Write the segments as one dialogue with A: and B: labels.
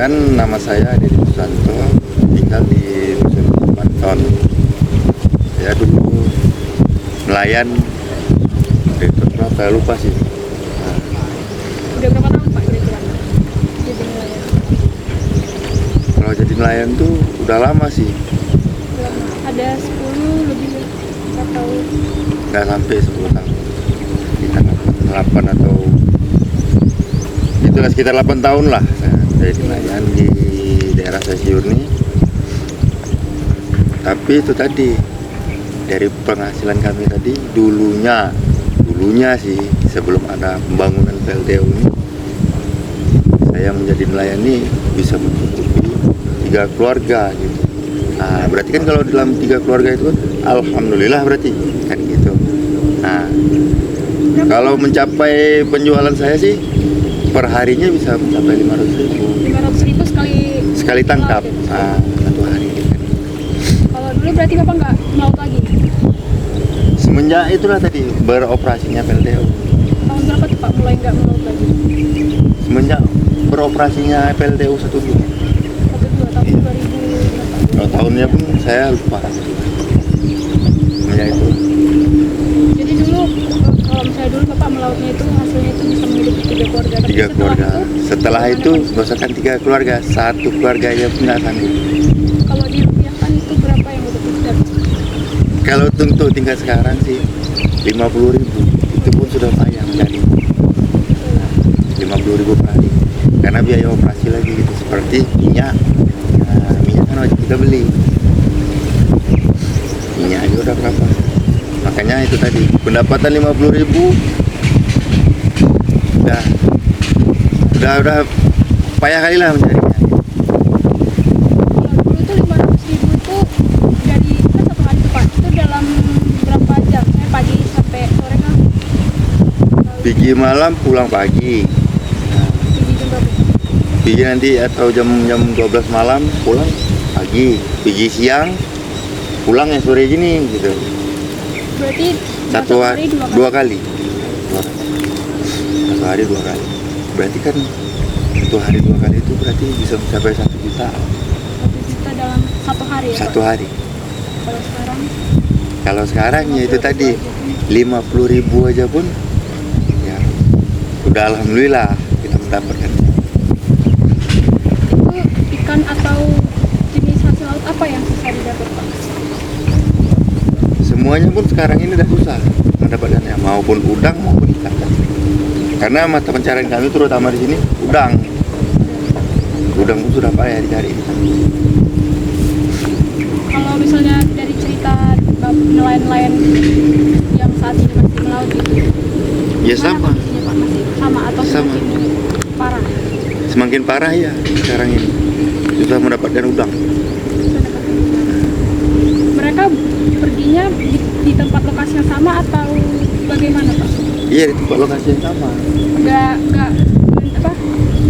A: Perkenalkan, nama saya Deddy Susanto, tinggal di Dusun Banton. Saya dulu nelayan, itu berapa lupa sih.
B: Udah berapa tahun Pak kira-kira jadi nelayan?
A: Kalau jadi nelayan tuh udah lama sih,
B: Ada 10 lebih atau
A: nggak sampai 10 tahun. Sekitar 8 atau itulah sekitar 8 tahun lah saya jadi nelayan di daerah Sasiur ini. Tapi itu tadi dari penghasilan kami tadi dulunya sih sebelum ada pembangunan PLTU ini, saya menjadi nelayan ini bisa mencukupi 3 keluarga gitu. Nah, berarti kan kalau dalam 3 keluarga itu alhamdulillah berarti kan gitu. Nah, kalau mencapai penjualan saya sih per harinya bisa mencapai 500.000
B: 500.000
A: sekali tangkap.
B: melaut gitu.
A: Nah, satu hari.
B: Kalau dulu berarti Bapak nggak melaut lagi?
A: Semenjak itulah tadi beroperasinya PLTU.
B: Tahun berapa tuh Pak mulai nggak melaut lagi?
A: Semenjak beroperasinya PLTU 12.
B: 1-2 tahun 2000 berapa?
A: Kalau tahunnya pun saya lupa. Semenjak itu.
B: Jadi dulu kalau misalnya dulu Bapak melautnya itu hasilnya itu bisa menghidupi 3 keluarga. Tapi
A: 3 keluarga. Setelah itu
B: gimana, Pak?
A: misalkan 3 keluarga, 1 keluarga aja pun nggak sanggup.
B: Kalau dirupiahkan itu berapa yang udah dapat?
A: Kalau untuk tingkat sekarang sih 50.000, itu pun sudah payah mencari. 50.000 per hari. Karena biaya operasi lagi gitu, seperti minyak. Nah, minyak kan wajib kita beli. Minyak aja udah berapa? Makanya itu tadi pendapatan 50.000 udah payah kali lah mencarinya.
B: Kalau dulu itu 500.000 itu dari kan satu hari Pak itu dalam berapa jam? Pagi sampai sore kan?
A: Pergi malam pulang pagi.
B: Pergi jam berapa?
A: Pergi nanti atau jam 12 malam pulang pagi. Pergi siang pulang yang sore gini gitu.
B: Berarti
A: Satu hari
B: dua kali.
A: 2 kali. Satu hari 2 kali. Berarti kan 1 hari 2 kali itu berarti bisa mencapai 1 juta
B: 1 juta dalam satu hari ya?
A: satu
B: Pak?
A: hari.
B: Kalau sekarang
A: Kalau sekarang ya itu tadi 50.000 aja pun ya udah alhamdulillah kita mendapatkan.
B: itu ikan atau jenis hasil laut apa yang susah didapat Pak?
A: Semuanya pun sekarang ini udah susah mendapatkannya, maupun udang maupun ikan. Karena mata pencarian kami terutama di sini udang. Udang pun sudah payah dicari.
B: Kalau misalnya dari cerita nelayan-nelayan yang saat ini masih melaut gitu,
A: Ya
B: gimana
A: sama,
B: kondisinya, Pak? Masih sama atau
A: Sama.
B: semakin parah?
A: semakin parah ya sekarang ini. Susah mendapatkan udang.
B: Mereka perginya di tempat lokasi yang sama atau bagaimana Pak?
A: Iya, di tempat lokasi yang sama.
B: Nggak apa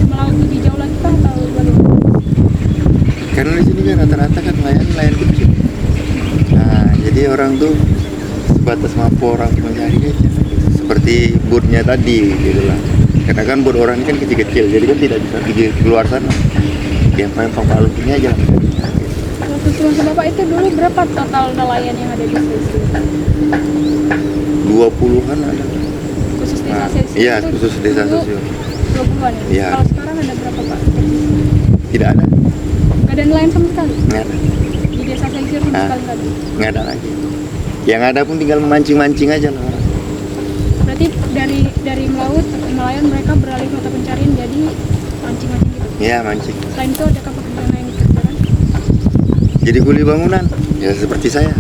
B: melaut lebih jauh lagi Pak atau bagaimana?
A: Karena di sini kan rata-rata kan nelayan kecil. Nah, jadi orang tuh sebatas mampu orang mencari aja. Seperti bootnya tadi gitu lah. Karena kan boot orang ini kan kecil-kecil, jadi kan tidak bisa pergi keluar sana. Yang paling palu ini aja.
B: Waktu semasa Bapak itu dulu berapa total nelayan yang ada di sini?
A: 20-an ada.
B: Khusus desa
A: Nah,
B: Sesi
A: iya,
B: itu
A: khusus desa
B: dulu
A: sosial.
B: 20-an ya?
A: Iya.
B: Kalau sekarang ada berapa Pak?
A: Tidak ada.
B: Nggak ada nelayan sama sekali?
A: Nggak ada.
B: Di desa Sesir sama
A: Nah.
B: sekali nggak ada?
A: Nggak ada lagi. Yang ada pun tinggal memancing-mancing aja lah orang.
B: Berarti dari melaut atau nelayan mereka beralih mata pencarian jadi mancing-mancing gitu?
A: Iya, mancing.
B: Selain itu ada pekerjaan yang dikerjakan?
A: Jadi kuli bangunan, ya seperti saya.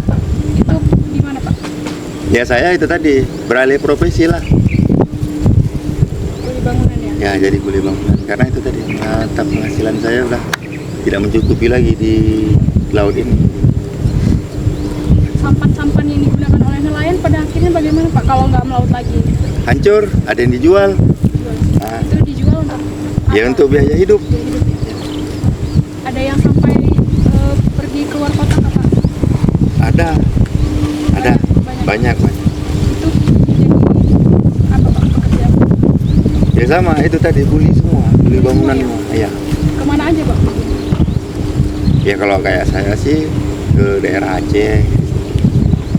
B: Itu di mana Pak?
A: Ya saya itu tadi, beralih profesi lah.
B: Kuli bangunan ya?
A: Ya jadi kuli bangunan, karena itu tadi mata penghasilan saya udah tidak mencukupi lagi di laut ini.
B: Sampan-sampan yang digunakan oleh nelayan pada akhirnya bagaimana Pak kalau nggak melaut lagi?
A: Hancur, ada yang dijual.
B: Dijual.
A: Nah,
B: Itu dijual untuk
A: ya
B: apa?
A: untuk biaya hidup.
B: Biaya hidup ya? Ada yang sampai pergi keluar kota nggak Pak?
A: Ada banyak.
B: Itu jadi apa Pak pekerjaan?
A: Ya sama itu tadi kuli semua, kuli bangunan semua. Ya.
B: Kemana kemana aja Pak?
A: Ya kalau kayak saya sih ke daerah Aceh,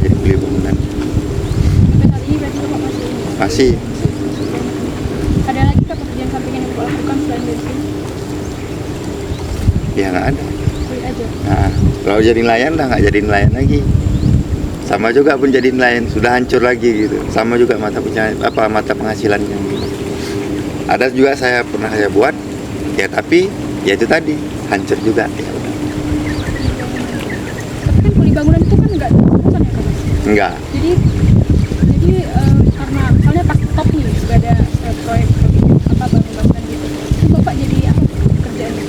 A: jadi beli bangunan.
B: Sampai saat ini berarti Bapak masih ini?
A: Masih.
B: Ada lagi Kak pekerjaan sampingan yang Bapak lakukan selain dari sini?
A: Ya nggak ada.
B: Kulit aja.
A: Nah, kalau jadi nelayan udah nggak jadi nelayan lagi. Sama juga pun jadi nelayan sudah hancur lagi gitu. Sama juga mata penghasilannya. Ada juga saya pernah buat, ya tapi ya itu tadi hancur juga. Ya udah.
B: Tapi kan kuli bangunan itu kan nggak diurusan ya Kak?
A: Enggak.
B: Jadi karena misalnya pas top nih nggak ada proyek apa bangunan gitu. Itu Bapak jadi apa kerjaannya?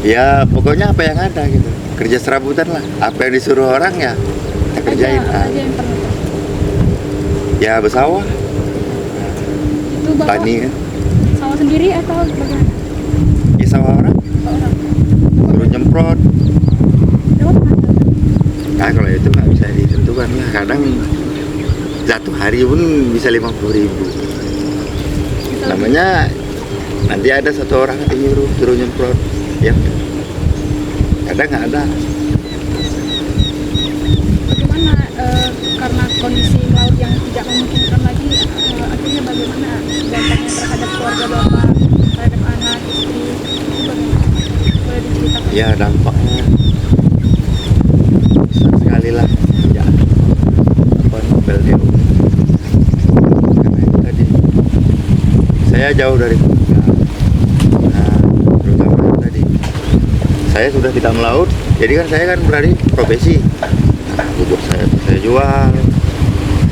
A: Ya pokoknya apa yang ada gitu. Kerja serabutan lah. Apa yang disuruh orang ya kita kerjain.
B: Aja yang pernah.
A: Ya bersawah,
B: Itu Bapak
A: tani kan.
B: sawah sendiri atau bagaimana?
A: Ya sawah orang,
B: Orang.
A: suruh nyemprot.
B: Berapa penghasilan?
A: Nah kalau itu nggak bisa ditentukan lah. Kadang satu hari pun bisa 50.000. Namanya nanti ada satu orang yang suruh nyemprot. Ya kadang nggak ada.
B: Bagaimana karena kondisi laut yang tidak memungkinkan lagi akhirnya bagaimana dampaknya terhadap keluarga Bapak, terhadap anak, istri, itu bagaimana? Boleh diceritakan?
A: Ya dampaknya besar sekali lah ya apa PLTU. Karena itu tadi saya jauh dari keluarga. Nah, terutama itu tadi saya sudah tidak melaut, jadi kan saya kan berarti profesi. Nah, bubur saya jual,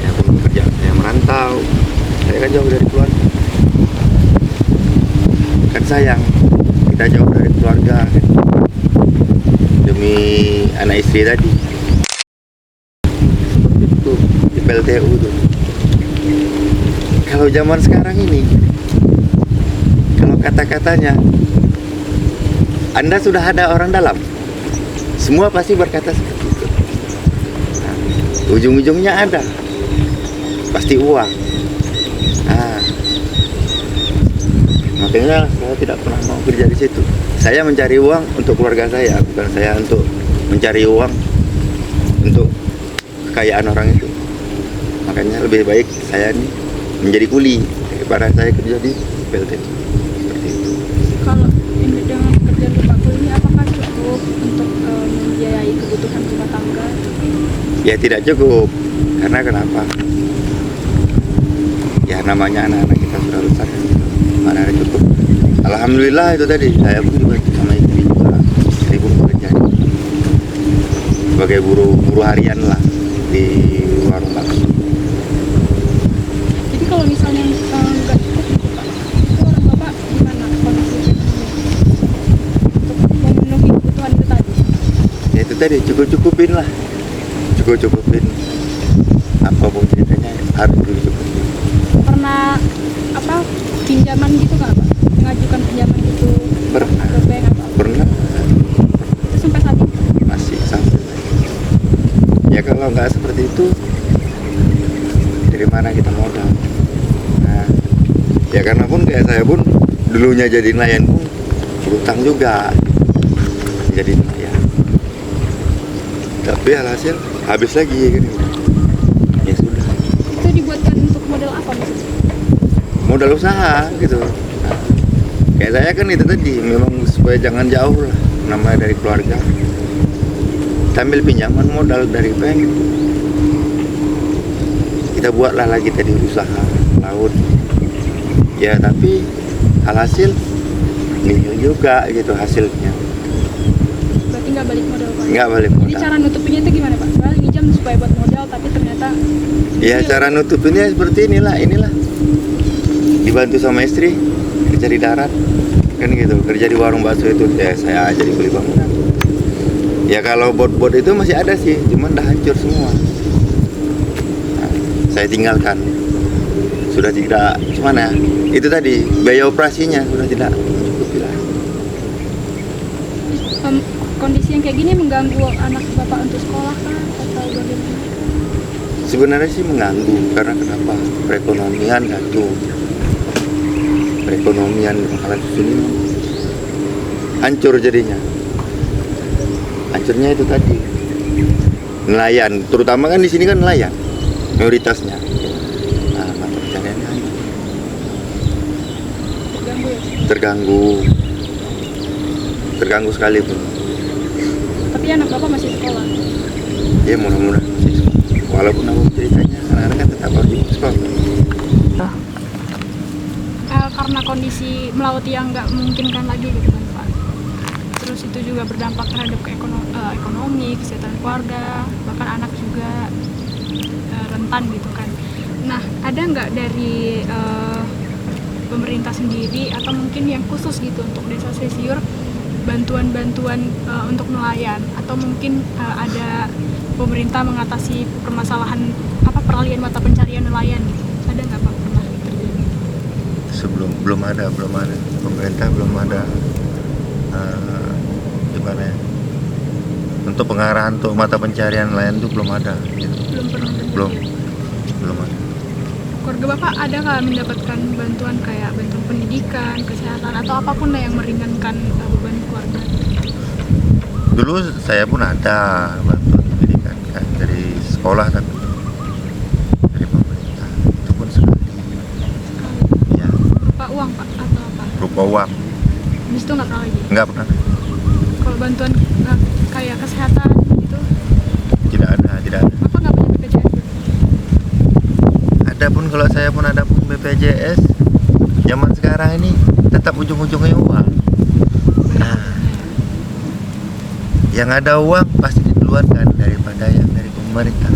A: saya pun bekerja, saya merantau, saya kan jauh dari keluarga. Kan sayang kita jauh dari keluarga kan. Demi anak istri tadi. Seperti itu di PLTU tuh. Kalau zaman sekarang ini, kalau kata-katanya Anda sudah ada orang dalam, semua pasti berkata seperti itu. Nah, ujung-ujungnya ada, pasti uang. Nah, makanya saya tidak pernah mau kerja di situ. Saya mencari uang untuk keluarga saya, bukan saya untuk mencari uang untuk kekayaan orang itu. Makanya lebih baik saya nih menjadi kuli daripada saya kerja di PLTU. Seperti itu.
B: Kalau ini dengan kerjaan Bapak kuli ini apakah cukup untuk membiayai kebutuhan rumah tangga?
A: Ya tidak cukup. Karena kenapa? Ya namanya anak-anak kita sudah besar, mana ada cukup. Alhamdulillah itu tadi saya pun juga sama istri juga, saya pun bekerja sebagai buruh harian lah di warung bakso.
B: Jadi kalau misalnya nggak cukup gitu Pak, itu orang Bapak gimana kondisinya untuk memenuhi kebutuhan itu tadi?
A: Ya itu tadi cukup-cukupin lah, cukup-cukupin apapun ceritanya harus cukup.
B: Pernah apa pinjaman gitu nggak Pak? Mengajukan pinjaman gitu
A: Pernah.
B: ke bank atau apa?
A: Pernah
B: Itu sampai saat ini?
A: masih sampai. Ya kalau nggak seperti itu, dari mana kita modal? Nah, ya karena pun kayak saya pun dulunya jadi nelayan pun berutang juga jadi nelayan. Tapi alhasil habis lagi kan. Ya sudah.
B: Itu dibuatkan untuk model apa maksudnya?
A: Modal usaha gitu. Nah, kayak saya kan itu tadi memang supaya jangan jauh lah namanya dari keluarga. Kita ambil pinjaman modal dari bank. Kita buatlah lagi tadi usaha laut. Ya tapi alhasil nihil juga gitu hasilnya.
B: Berarti nggak balik modal Pak?
A: Nggak balik
B: Jadi
A: modal.
B: cara nutupinnya itu gimana Pak? Soalnya minjam supaya buat modal tapi ternyata
A: Ya cara nutupinnya seperti inilah. Dibantu sama istri kerja di darat kan gitu, kerja di warung bakso itu ya saya aja dibeli bangunan. Ya kalau bot-bot itu masih ada sih, cuman udah hancur semua. Nah, saya tinggalkan. Sudah tidak cuman ya itu tadi biaya operasinya sudah tidak mencukupi lah.
B: kondisi yang kayak gini mengganggu anak Bapak untuk sekolah kah atau bagaimana?
A: Sebenarnya sih mengganggu karena kenapa? Perekonomian satu. Perekonomian Bangkalan ini hancur jadinya. Hancurnya itu tadi nelayan, terutama kan di sini kan nelayan mayoritasnya. Nah, mata pencariannya hancur.
B: Terganggu ya.
A: Terganggu sekali pun.
B: Tapi anak bapak masih sekolah.
A: Ya mudah-mudahan masih sekolah. Walaupun aku ceritanya anak-anak kan tetap harus sekolah.
B: Karena kondisi melaut yang nggak memungkinkan lagi gitu kan Pak. Terus itu juga berdampak terhadap ekonomi, kesehatan keluarga, bahkan anak juga rentan gitu kan. Nah, ada nggak dari pemerintah sendiri atau mungkin yang khusus gitu untuk desa Sesiur bantuan-bantuan untuk nelayan, atau mungkin ada pemerintah mengatasi permasalahan peralihan mata pencarian nelayan gitu? Ada nggak Pak pernah terjadi?
A: Belum ada pemerintah belum ada gimana ya, untuk pengarahan untuk mata pencarian nelayan itu belum ada gitu.
B: Belum pernah terjadi.
A: belum ada.
B: Keluarga Bapak ada nggak mendapatkan bantuan kayak bantuan pendidikan, kesehatan, atau apapun lah yang meringankan beban keluarga?
A: Dulu saya pun ada bantuan pendidikan kan, dari sekolah, tapi dari pemerintah itu pun sekali ya,
B: Berupa uang Pak atau apa?
A: berupa uang.
B: Habis itu nggak pernah lagi?
A: Nggak pernah.
B: Kalau bantuan kayak kesehatan gitu,
A: Tidak ada.
B: Bapak nggak punya BPJS?
A: Ada pun, kalau saya pun ada pun BPJS, zaman sekarang ini tetap ujung-ujungnya uang. Nah, yang ada uang pasti dikeluarkan daripada yang dari pemerintah.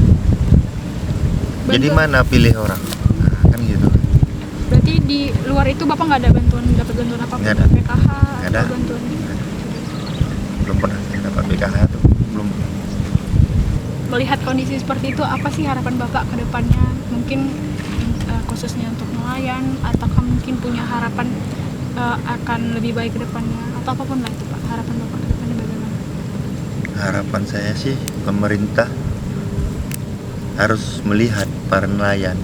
A: Jadi mana pilih orang? Nah, kan gitu.
B: Berarti di luar itu Bapak nggak ada dapat bantuan apa?
A: Nggak ada.
B: PKH
A: Nggak ada.
B: atau bantuan?
A: Belum pernah saya dapat PKH tuh, belum.
B: Melihat kondisi seperti itu, apa sih harapan Bapak ke depannya? Mungkin khususnya untuk nelayan, ataukah mungkin punya harapan akan lebih baik ke depannya, atau apapun lah itu Pak, harapan Bapak ke depannya bagaimana?
A: Harapan saya sih pemerintah harus melihat para nelayan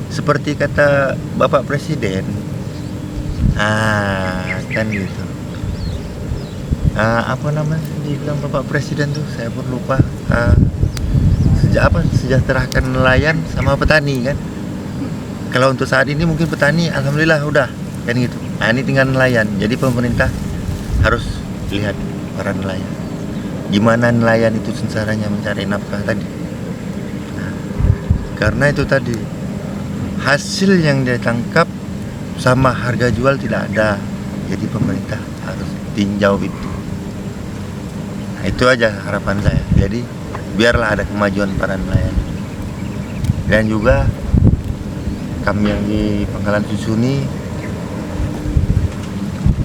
A: seperti kata Bapak Presiden. Kan gitu. Apa namanya dibilang Bapak Presiden tuh, saya pun lupa. Sejahterakan nelayan sama petani kan. Kalau untuk saat ini mungkin petani alhamdulillah udah kan gitu. Nah, ini tinggal nelayan. Jadi pemerintah harus lihat para nelayan. Gimana nelayan itu sengsaranya mencari nafkah tadi. Nah, karena itu tadi hasil yang dia tangkap sama harga jual tidak ada. Jadi pemerintah harus tinjau itu. Nah, itu aja harapan saya. Jadi biarlah ada kemajuan para nelayan. Dan juga kami yang di Pangkalan Susu ini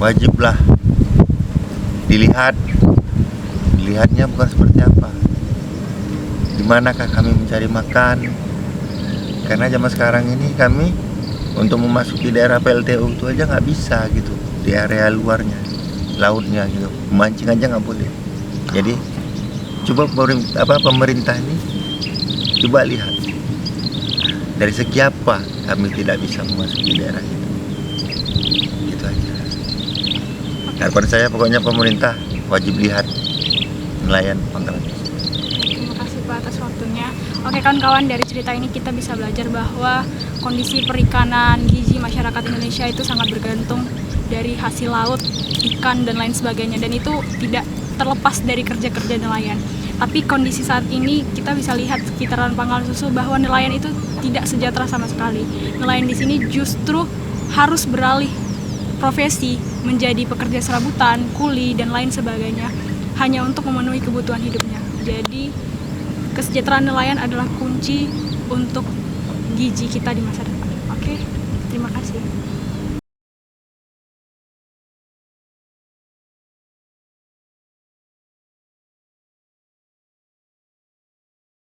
A: wajiblah dilihatnya bukan seperti apa, di manakah kami mencari makan. Karena zaman sekarang ini kami untuk memasuki daerah PLTU itu aja nggak bisa gitu, di area luarnya, lautnya gitu, memancing aja nggak boleh. Jadi coba pemerintah ini coba lihat dari segi apa kami tidak bisa memasuki daerah itu. Gitu aja. Harapan saya pokoknya pemerintah wajib lihat nelayan Pangkalan.
B: Terima kasih Pak atas waktunya. Oke kawan-kawan, dari cerita ini kita bisa belajar bahwa kondisi perikanan gizi masyarakat Indonesia itu sangat bergantung dari hasil laut, ikan dan lain sebagainya, dan itu tidak terlepas dari kerja-kerja nelayan. Tapi kondisi saat ini kita bisa lihat sekitaran Pangkalan Susu bahwa nelayan itu tidak sejahtera sama sekali. Nelayan di sini justru harus beralih profesi menjadi pekerja serabutan, kuli dan lain sebagainya hanya untuk memenuhi kebutuhan hidupnya. Jadi kesejahteraan nelayan adalah kunci untuk gizi kita di masa depan. Oke, terima kasih.